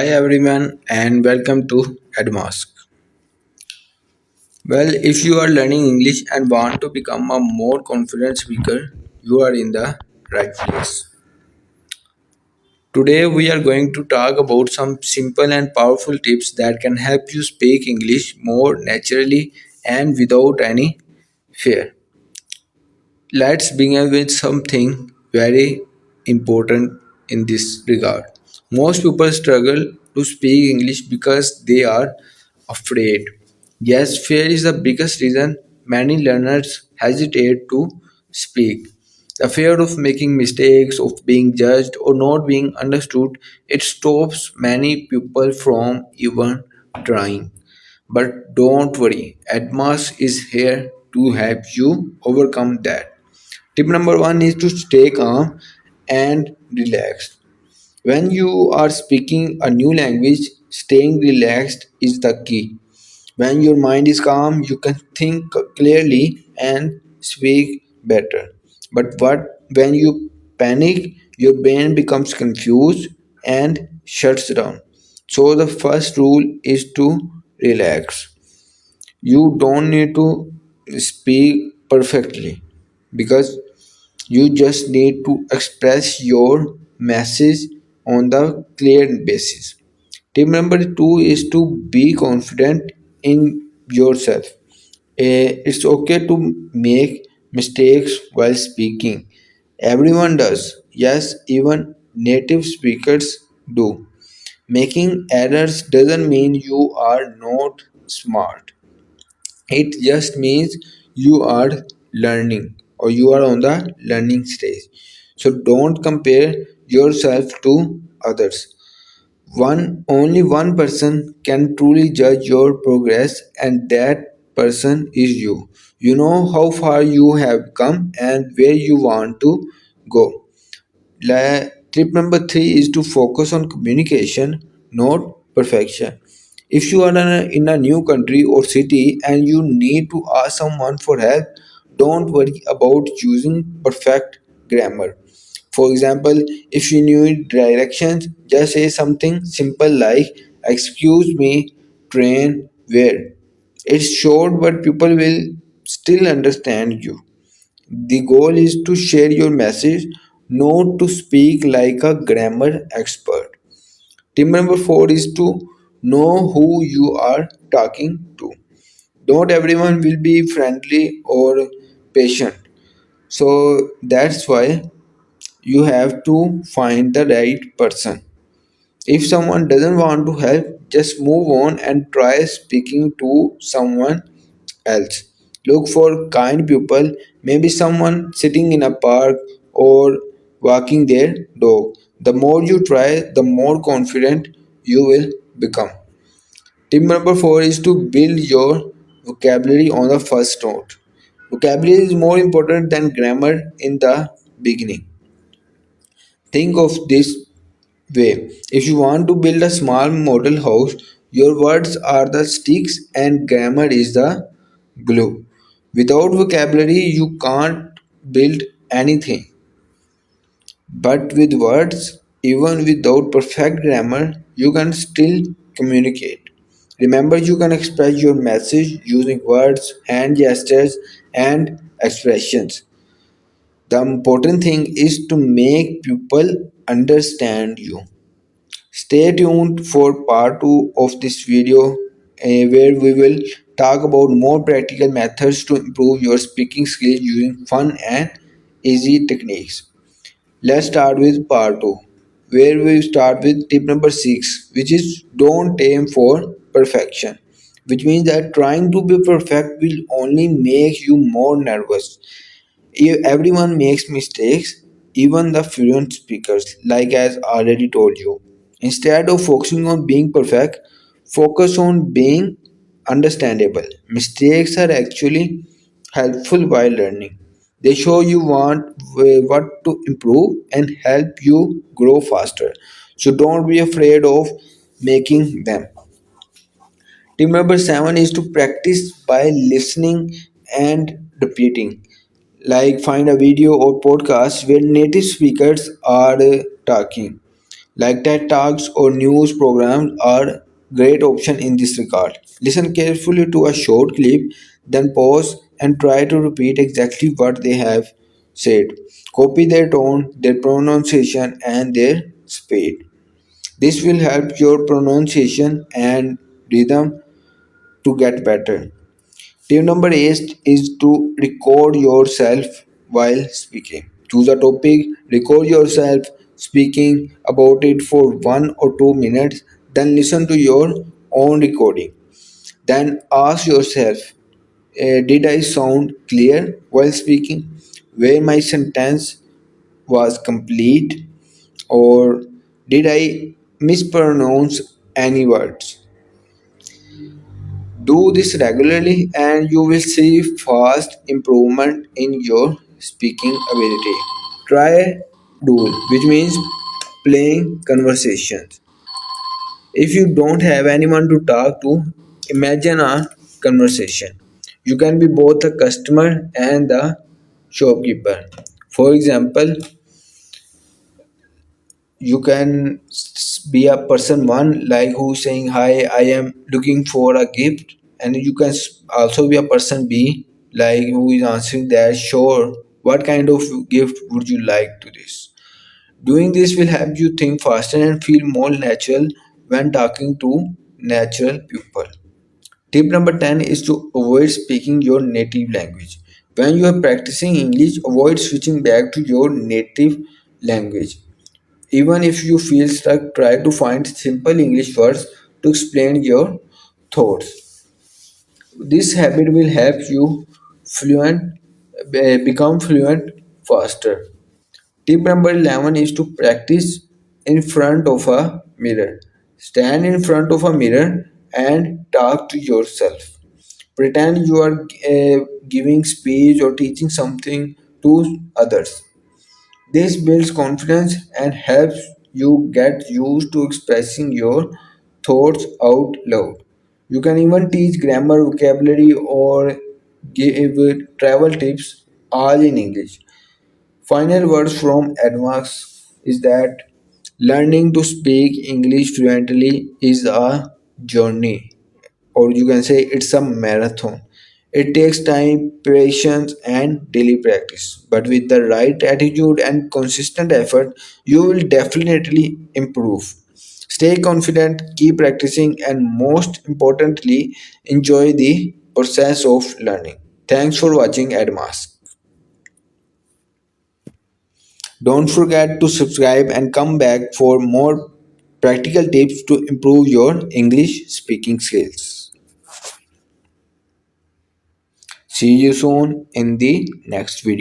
Hi everyone and welcome to EdMask. Well, if you are learning English and want to become a more confident speaker, you are in the right place. Today we are going to talk about some simple and powerful tips that can help you speak English more naturally and without any fear. Let's begin with something very important in this regard. Most people struggle to speak English because they are afraid. Yes, fear is the biggest reason many learners hesitate to speak. The fear of making mistakes, of being judged, or not being understood, it stops many people from even trying. But don't worry, EdMask is here to help you overcome that. Tip number one is to stay calm and relaxed. When you are speaking a new language, staying relaxed is the key. When your mind is calm, you can think clearly and speak better. But what when you panic, your brain becomes confused and shuts down. So the first rule is to relax. You don't need to speak perfectly because you just need to express your message on the clear basis. Tip number two is to be confident in yourself. It's okay to make mistakes while speaking. Everyone does. Yes, even native speakers do. Making errors doesn't mean you are not smart. It just means you are learning or you are on the learning stage. So don't compare yourself to others. Only one person can truly judge your progress, and that person is you. You know how far you have come and where you want to go. Tip number three is to focus on communication, not perfection. If you are in a new country or city and you need to ask someone for help, don't worry about using perfect grammar. For example, if you need directions, just say something simple like, "Excuse me, train where?" It's short, but people will still understand you. The goal is to share your message, not to speak like a grammar expert. Tip number four is to know who you are talking to. Not everyone will be friendly or patient. So that's why you have to find the right person. If someone doesn't want to help, just move on and try speaking to someone else. Look for kind people, maybe someone sitting in a park or walking their dog. The more you try, the more confident you will become. Tip number four is to build your vocabulary on the first note. Vocabulary is more important than grammar in the beginning. Think of this way. If you want to build a small model house, your words are the sticks and grammar is the glue. Without vocabulary, you can't build anything. But with words, even without perfect grammar, you can still communicate. Remember, you can express your message using words, hand gestures, and expressions. The important thing is to make people understand you. Stay tuned for part 2 of this video where we will talk about more practical methods to improve your speaking skills using fun and easy techniques. Let's start with part 2 where we start with tip number 6, which is don't aim for perfection, which means that trying to be perfect will only make you more nervous. Everyone makes mistakes, even the fluent speakers, like as already told you. Instead of focusing on being perfect, focus on being understandable. Mistakes are actually helpful while learning. They show you what to improve and help you grow faster. So don't be afraid of making them. Tip number 7 is to practice by listening and repeating. Like find a video or podcast where native speakers are talking. like TED Talks or news programs are great option in this regard. Listen carefully to a short clip, then pause and try to repeat exactly what they have said. Copy their tone, their pronunciation, and their speed. This will help your pronunciation and rhythm to get better. Tip number 8 is to record yourself while speaking. Choose a topic, record yourself speaking about it for 1 or 2 minutes, then listen to your own recording. Then ask yourself, did I sound clear while speaking? Where my sentence was complete? Or did I mispronounce any words? Do this regularly and you will see fast improvement in your speaking ability. Try duel, which means playing conversations. If you don't have anyone to talk to, imagine a conversation. You can be both the customer and the shopkeeper. For example, you can be a person one like who's saying hi, I am looking for a gift, and you can also be a person b like who is answering that sure, what kind of gift would you like to this. Doing this will help you think faster and feel more natural when talking to natural people. Tip number 10 is to avoid speaking your native language. When you are practicing English, avoid switching back to your native language. Even if you feel stuck, try to find simple English words to explain your thoughts. This habit will help you fluent, become fluent faster. Tip number 11 is to practice in front of a mirror. Stand in front of a mirror and talk to yourself. Pretend you are giving speech or teaching something to others. This builds confidence and helps you get used to expressing your thoughts out loud. You can even teach grammar, vocabulary, or give travel tips all in English. Final words from EdMask is that learning to speak English fluently is a journey, or you can say it's a marathon. It takes time, patience, and daily practice. But with the right attitude and consistent effort, you will definitely improve. Stay confident, keep practicing, and most importantly, enjoy the process of learning. Thanks for watching EdMask. Don't forget to subscribe and come back for more practical tips to improve your English speaking skills. See you soon in the next video.